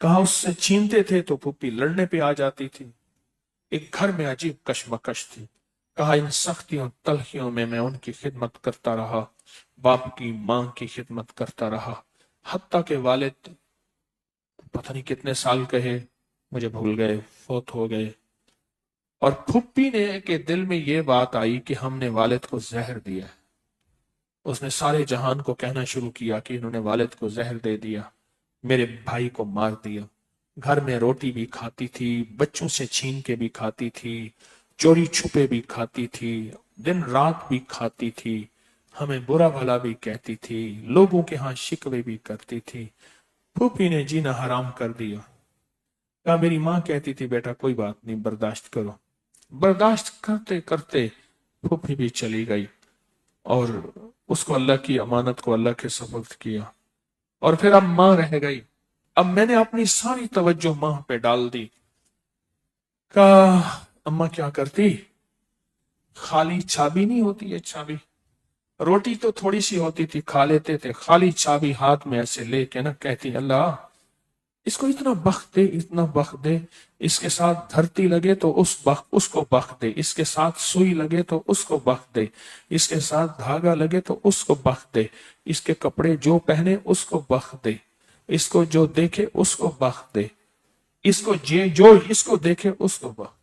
کہا اس سے چھینتے تھے تو پھوپھی لڑنے پہ آ جاتی تھی. ایک گھر میں عجیب کشمکش تھی. کہا ان سختیوں تلخیوں میں ان کی خدمت کرتا رہا, باپ کی ماں کی خدمت کرتا رہا, حتیٰ کہ والد پتہ نہیں کتنے سال کہے, مجھے بھول گئے, فوت ہو گئے. اور پھوپھی نے کے دل میں یہ بات آئی کہ ہم نے والد کو زہر دیا. اس نے سارے جہان کو کہنا شروع کیا کہ انہوں نے والد کو زہر دے دیا, میرے بھائی کو مار دیا. گھر میں روٹی بھی کھاتی تھی, بچوں سے چھین کے بھی کھاتی تھی, چوری چھپے بھی کھاتی تھی, دن رات بھی کھاتی تھی, ہمیں برا بھلا بھی کہتی تھی, لوگوں کے ہاں شکوے بھی کرتی تھی. پھوپھی نے جینا حرام کر دیا. کہا میری ماں کہتی تھی بیٹا کوئی بات نہیں, برداشت کرو. برداشت کرتے کرتے پھوپھی بھی چلی گئی اور اس کو اللہ کی امانت کو اللہ کے سپرد کیا. اور پھر اب ماں رہ گئی. اب میں نے اپنی ساری توجہ ماں پہ ڈال دی. کہا اماں کیا کرتی, خالی چابی نہیں ہوتی ہے, چابی روٹی تو تھوڑی سی ہوتی تھی, کھا لیتے تھے, خالی چابی ہاتھ میں ایسے لے کے نا کہتی اللہ اس کو اتنا بخت دے, اتنا بخت دے, اس کے ساتھ دھرتی لگے تو اس کو بخت دے, اس کے ساتھ سوئی لگے تو اس کو بخت دے, اس کے ساتھ دھاگا لگے تو اس کو بخت دے, اس کے کپڑے جو پہنے اس کو بخت دے, اس کو جو دیکھے اس کو بخت دے, اس کو جو اس کو دیکھے اس کو بخت.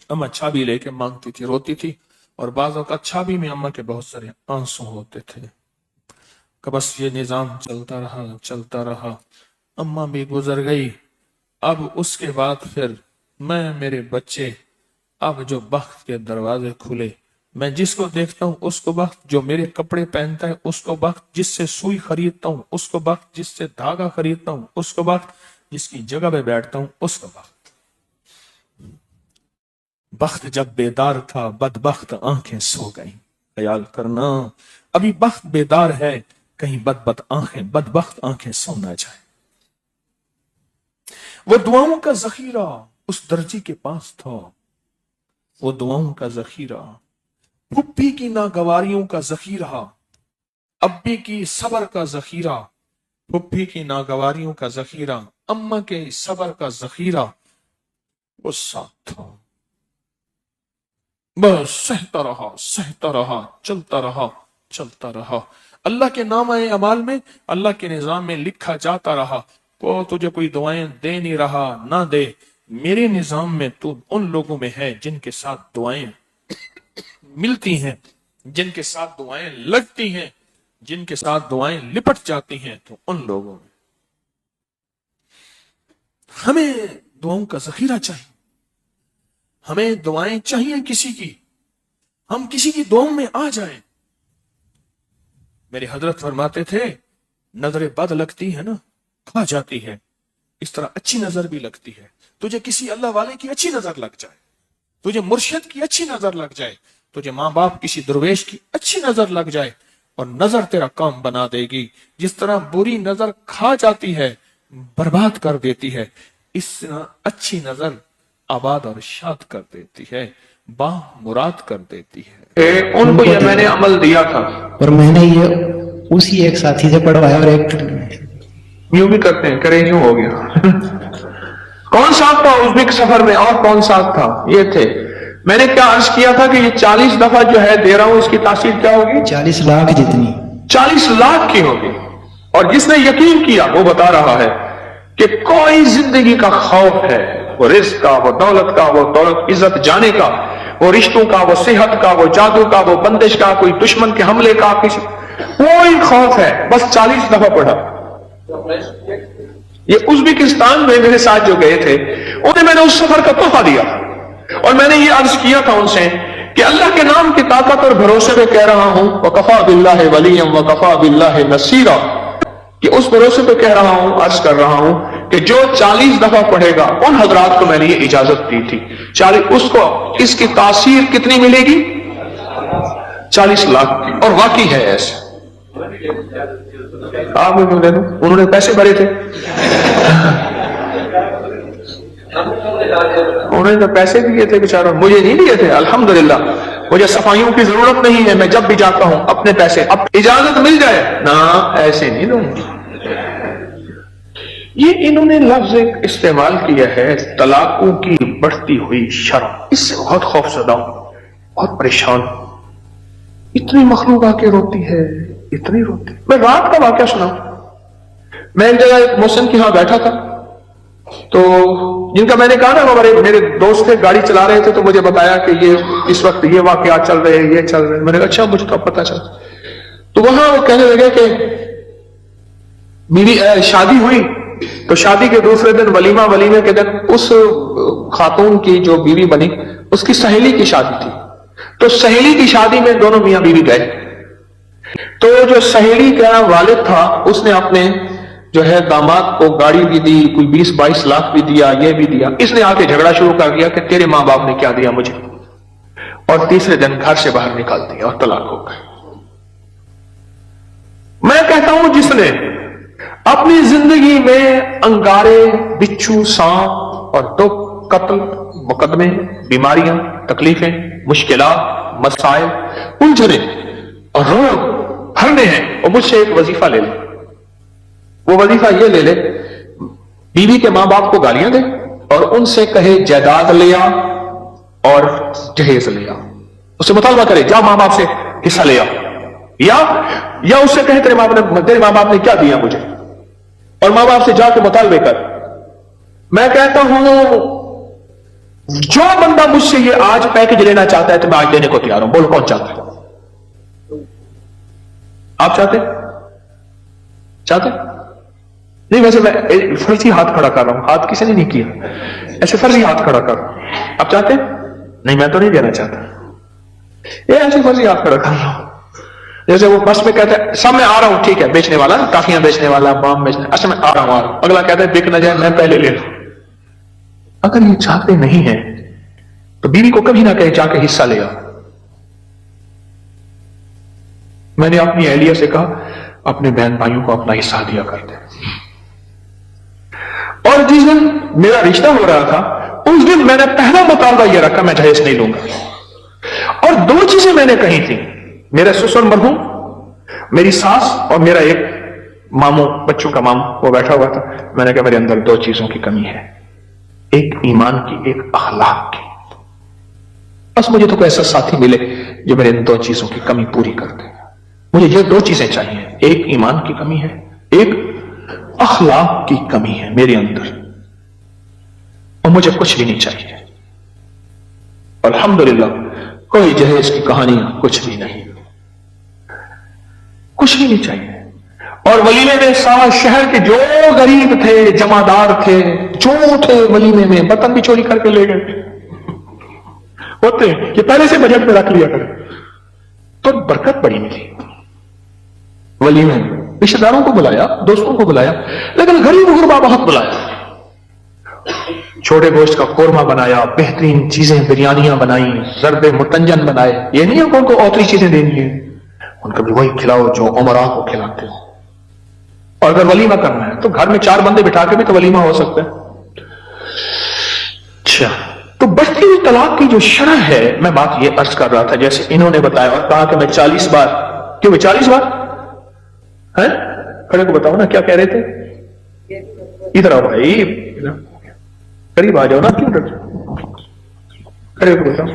اماں چھابی لے کے مانگتی تھی, روتی تھی, اور بعض اوقات چھابی میں اماں کے بہت سارے آنسو ہوتے تھے. کہ بس یہ نظام چلتا رہا چلتا رہا. اماں بھی گزر گئی. اب اس کے بعد پھر میں میرے بچے, اب جو بخت کے دروازے کھلے, میں جس کو دیکھتا ہوں اس کو بخت, جو میرے کپڑے پہنتا ہے اس کو بخت, جس سے سوئی خریدتا ہوں اس کو بخت, جس سے دھاگا خریدتا ہوں اس کو بخت, جس کی جگہ پہ بیٹھتا ہوں اس کو بخت. بخت جب بیدار تھا بدبخت آنکھیں سو گئیں. خیال کرنا ابھی بخت بیدار ہے, کہیں بدبخت آنکھیں سو نہ جائیں. وہ دعاؤں کا ذخیرہ اس درجی کے پاس تھا, وہ دعاؤں کا ذخیرہ, پھوپھی کی ناگواریوں کا ذخیرہ, ابی کی صبر کا ذخیرہ, پھوپھی کی ناگواریوں کا ذخیرہ, اماں کے صبر کا ذخیرہ وہ ساتھ تھا. بس سہتا رہا چلتا رہا. اللہ کے نام اعمال میں, اللہ کے نظام میں لکھا جاتا رہا. وہ تجھے کوئی دعائیں دے نہیں رہا, نہ دے, میرے نظام میں تو ان لوگوں میں ہے جن کے ساتھ دعائیں ملتی ہیں, جن کے ساتھ دعائیں لگتی ہیں, جن کے ساتھ دعائیں لپٹ جاتی ہیں, تو ان لوگوں میں. ہمیں دعاؤں کا ذخیرہ چاہیے, ہمیں دعائیں چاہیے کسی کی, ہم کسی کی دعاؤں میں آ جائیں. میرے حضرت فرماتے تھے نظر بد لگتی ہے نا کھا جاتی ہے, اس طرح اچھی نظر بھی لگتی ہے. تجھے کسی اللہ والے کی اچھی نظر لگ جائے, تجھے مرشد کی اچھی نظر لگ جائے, تجھے ماں باپ کسی درویش کی اچھی نظر لگ جائے, اور نظر تیرا کام بنا دے گی. جس طرح بری نظر کھا جاتی ہے, برباد کر دیتی ہے, اس طرح اچھی نظر آباد اور شاد کر دیتی ہے, با مراد کر دیتی ہے. ان کو یہ میں نے عمل دیا تھا, اور میں نے یہ اسی ایک ساتھی سے پڑھوایا, اور ایک یوں بھی کرتے ہیں, کرے یوں ہو گیا. کون ساتھ تھا ازبک سفر میں, اور کون ساتھ تھا, یہ تھے. میں نے کیا عرض کیا تھا کہ یہ 40 دفعہ جو ہے دے رہا ہوں, اس کی تاثیر کیا ہوگی؟ 40 لاکھ جتنی, 40 لاکھ کی ہوگی. اور جس نے یقین کیا وہ بتا رہا ہے کہ کوئی زندگی کا خوف ہے, وہ رزق کا, وہ دولت کا, وہ دولت عزت جانے کا, وہ رشتوں کا, وہ صحت کا, وہ جادو کا, وہ بندش کا, کوئی دشمن کے حملے کا, کسی کوئی خوف ہے, بس 40 دفعہ پڑھا. یہ ازبکستان میں میرے ساتھ جو گئے تھے انہیں میں نے اس سفر کا تحفہ دیا, اور میں نے یہ عرض کیا تھا ان سے کہ اللہ کے نام کی طاقت اور بھروسے پہ کہہ رہا ہوں, وَقَفَى بِاللَّهِ وَلِيًّا وَقَفَى بِاللَّهِ نَصِيرًا, کہ اس بھروسے پہ کہہ رہا ہوں, عرض کر رہا ہوں کہ جو 40 دفعہ پڑھے گا, ان حضرات کو میں نے یہ اجازت دی تھی, 40 اس کو اس کی تاثیر کتنی ملے گی؟ 40 لاکھ کی. اور واقعی ہے ایسے. آپ انہوں نے پیسے بھرے تھے, انہوں نے تو پیسے دیے تھے بیچاروں, مجھے نہیں دیے تھے. الحمدللہ مجھے صفائیوں کی ضرورت نہیں ہے, میں جب بھی جاتا ہوں اپنے پیسے, اب اجازت مل جائے نا, ایسے نہیں دوں گی. یہ انہوں نے لفظ ایک استعمال کیا ہے طلاقوں کی بڑھتی ہوئی شرح. اس سے بہت خوف زدہ ہوں, بہت پریشان ہوں. اتنی مخلوق آ کے روتی ہے, اتنی روتی. میں رات کا واقعہ سنا. میں ایک جگہ ایک محسن کے ہاں بیٹھا تھا, تو جن کا میں نے کہا نا ہمارے میرے دوست تھے, گاڑی چلا رہے تھے, تو مجھے بتایا کہ یہ اس وقت یہ واقعات چل رہے ہیں, یہ چل رہے ہیں. میں نے کہا اچھا, مجھے تو پتا چل. تو وہاں وہ کہنے لگے کہ میری شادی ہوئی, تو شادی کے دوسرے دن ولیمے کے دن اس خاتون کی جو بیوی بنی اس کی سہیلی کی شادی تھی. تو سہیلی کی شادی میں دونوں میاں بیوی گئے. تو جو سہیلی کا والد تھا اس نے اپنے جو ہے داماد کو گاڑی بھی دی, کوئی 20-22 لاکھ بھی دیا, یہ بھی دیا. اس نے آ کے جھگڑا شروع کر دیا کہ تیرے ماں باپ نے کیا دیا مجھے, اور تیسرے دن گھر سے باہر نکال دیا اور طلاق ہو گئے. میں کہتا ہوں جس نے اپنی زندگی میں انگارے, بچھو, سانپ اور دکھ, قتل, مقدمے, بیماریاں, تکلیفیں, مشکلات, مسائل, الجھنے اور روگ بھرنے ہیں, اور مجھ سے ایک وظیفہ لے لے. وہ وظیفہ یہ لے لے, بیوی کے ماں باپ کو گالیاں دے اور ان سے کہے جائیداد لے آ اور جہیز لے آ. اس سے مطالبہ کرے جا ماں باپ سے حصہ لے آ, یا اس سے کہے تیرے ماں باپ نے کیا دیا مجھے, اور ماں باپ سے جا کے مطالبے کر. میں کہتا ہوں جو بندہ مجھ سے یہ آج پیکج لینا چاہتا ہے تو میں آج دینے کو تیار ہوں. بولو کون چاہتا ہے؟ آپ چاہتے نہیں؟ ویسے میں فرضی ہاتھ کھڑا کر رہا ہوں, ہاتھ کسی نے نہیں کیا, ایسے فرضی ہاتھ کھڑا کر رہا ہوں. آپ چاہتے نہیں؟ میں تو نہیں دینا چاہتا. یہ ایسے فرضی ہاتھ کھڑا کر رہا ہوں. جیسے وہ بس میں کہتا ہے سب میں آ رہا ہوں, ٹھیک ہے, بیچنے والا, کافیاں بیچنے والا, بام بیچنے, اچھا میں آ رہا ہوں. اگلا کہتا ہے بک نہ جائے, میں پہلے لے لوں. اگر یہ چاہتے نہیں ہیں تو بیوی کو کبھی نہ کہے جا کے حصہ لے آ. میں نے اپنی اہلیہ سے کہا اپنے بہن بھائیوں کو اپنا حصہ دیا کرتے. اور جس دن میرا رشتہ ہو رہا تھا اس دن میں نے پہلا مطالبہ یہ رکھا میں جہیز نہیں لوں گا. اور 2 چیزیں میں نے کہی تھی, میرا سسر مرحوم, میری ساس اور میرا ایک ماموں, بچوں کا ماموں, وہ بیٹھا ہوا تھا. میں نے کہا میرے اندر 2 چیزوں کی کمی ہے, ایک ایمان کی, ایک اخلاق کی. بس مجھے تو کوئی ایسا ساتھی ملے جو میرے ان 2 چیزوں کی کمی پوری کر دے. مجھے یہ 2 چیزیں چاہیے, ایک ایمان کی کمی ہے, ایک اخلاق کی کمی ہے میرے اندر, اور مجھے کچھ بھی نہیں چاہیے. الحمدللہ کوئی جہیز کی کہانی, کچھ بھی نہیں, کچھ بھی نہیں چاہیے. اور ولیمے میں سارا شہر کے جو غریب تھے, جمعدار تھے, جو تھے ولیمے میں, برتن بھی چوری کر کے لے گئے. ہوتے کہ پہلے سے بجٹ میں رکھ لیا کرے تو برکت بڑی ملی. ولیمے میں رشتہ داروں کو بلایا, دوستوں کو بلایا, لیکن غریب غربا بہت بلایا. چھوٹے گوشت کا قورمہ بنایا, بہترین چیزیں, بریانیاں بنائیں, ضرب متنجن بنائے. یہ نہیں ہے کہ ان کو اوتری چیزیں دینی ہیں, ان کو بھی وہی کھلاؤ جو عمراء کو کھلاتے ہو. اور اگر ولیمہ کرنا ہے تو گھر میں 4 بندے بٹھا کے بھی تو ولیمہ ہو سکتا ہے. اچھا, تو بڑھتی ہوئی طلاق کی جو شرح ہے, میں بات یہ عرض کر رہا تھا جیسے انہوں نے بتایا اور کہا کہ میں 40 بار, کیوں میں 40 بار ہے, کھڑے کو بتاؤ نا کیا کہہ رہے تھے. ادھر آؤ بھائی, قریب آ جاؤ نا, کیوں ڈر کھڑے کو بتاؤ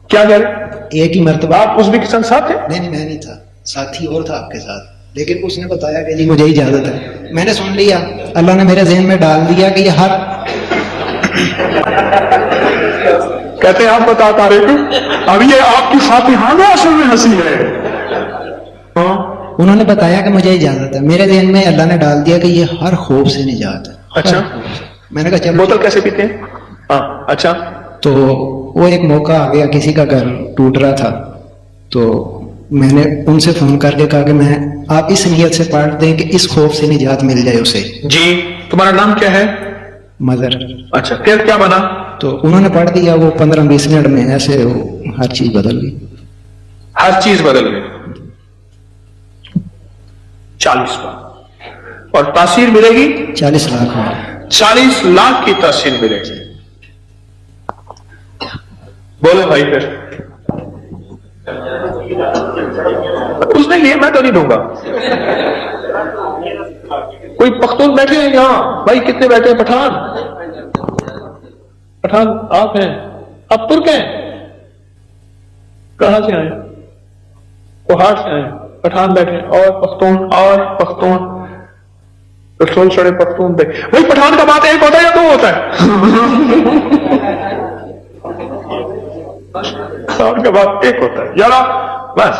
کیا کہہ رہے. ایک ہی مرتبہ. آپ ازبکستان ساتھ تھے؟ نہیں میں نہیں تھا, ساتھی اور تھا آپ کے ساتھ, لیکن اس نے بتایا کہ جی مجھے اجازت ہے. میں نے سن لیا, اللہ نے میرے ذہن میں ڈال دیا کہ یہ ہر کہتے ہیں آپ بتا رہے تھے اب یہ آپ کی فاتحانہ اصل میں ہنسی ہے. انہوں نے بتایا کہ مجھے اجازت ہے. میرے ذہن میں اللہ نے ڈال دیا کہ یہ ہر خوف سے نجات ہے. اچھا, میں نے کہا چل. بوتل کیسے پیتے ہیں؟ ہاں اچھا. تو وہ ایک موقع آ گیا, کسی کا گھر ٹوٹ رہا تھا, تو میں نے ان سے فون کر کے کہا کہ میں آپ اس نیت سے پڑھ دیں کہ اس خوف سے نجات مل جائے اسے. جی, تمہارا نام کیا ہے؟ مظہر. اچھا, پھر کیا بنا؟ تو انہوں نے پڑھ دیا, وہ 15-20 منٹ میں ایسے ہر چیز بدل گئی. ہر چیز بدل گئی 40 بار. اور تاثیر ملے گی 40 لاکھ میں. 40 لاکھ کی تاثیر ملے گی. بولو بھائی پھر. اس نے لیے, میں تو نہیں دوں گا. کوئی پختون بیٹھے ہیں یہاں بھائی؟ کتنے بیٹھے ہیں؟ پٹھان آپ ہیں؟ آپ ترک ہیں؟ کہاں سے آئے؟ پہاڑ سے آئے؟ پٹھان بیٹھے اور پختون رسول سڑے پختون پہ. وہی پٹھان کا بات ایک ہوتا ہے یا دو ہوتا ہے؟ پٹھان کا بات ایک ہوتا ہے یار. بس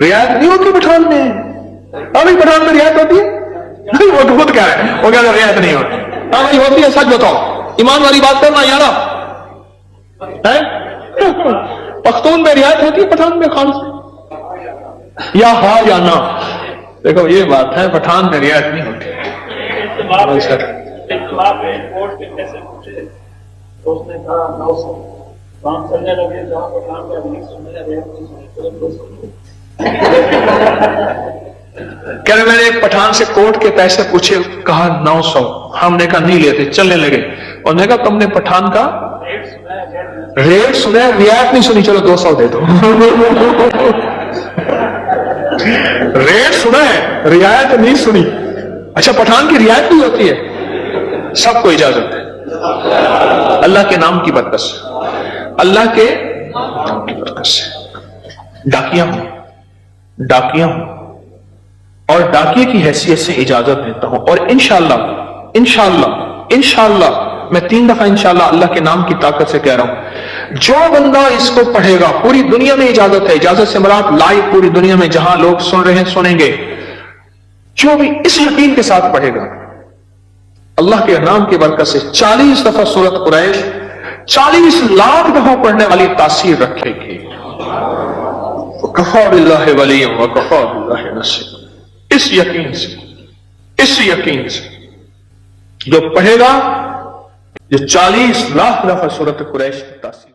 رعایت نہیں ہوتی پٹھان میں. ابھی پٹھان میں رعایت ہوتی ہے؟ نہیں، وہ خود کہہ رہے ہیں وہ کہہ رہے رعایت نہیں ہوتی. ہاں بھائی ہوتی ہے، سچ بتاؤ، ایمان والی بات کرنا یار. پختون میں رعایت ہوتی ہے، پٹھان میں خان سے یا ہاں یا نہ؟ دیکھو یہ بات ہے، پٹھان میں رعایت نہیں ہوتی. کہہ رہے میں نے ایک پٹھان سے کوٹ کے پیسے پوچھے، کہا 900. ہم نے کہا نہیں لیتے، چلنے لگے. اور نے کہا تم نے پٹھان کا ریٹ سنا ہے، رعایت نہیں سنی، چلو 200 دے دو. ریٹ سنا ہے، رعایت نہیں سنی. اچھا پٹھان کی رعایت بھی ہوتی ہے؟ سب کو اجازت ہے اللہ کے نام کی برکت سے، اللہ کے نام کی برکت سے. ڈاکیا ہوں اور ڈاکیے کی حیثیت سے اجازت دیتا ہوں. اور انشاءاللہ میں 3 دفعہ انشاءاللہ اللہ کے نام کی طاقت سے کہہ رہا ہوں، جو بندہ اس کو پڑھے گا، پوری دنیا میں اجازت ہے، اجازت سے مراد لائیو پوری دنیا میں جہاں لوگ سن رہے ہیں سنیں گے، جو بھی اس یقین کے ساتھ پڑھے گا اللہ کے نام کی برکت سے 40 دفعہ سورۃ قریش 40 لاکھ دفعہ پڑھنے والی تاثیر رکھے گی. وَكَفَى بِاللَّهِ وَلِيًّا وَكَفَى بِاللَّهِ نَصِيرًا. اس یقین سے جو پڑھے گا، جو 40 لاکھ دفعہ سورۃ قریش کی تاثیر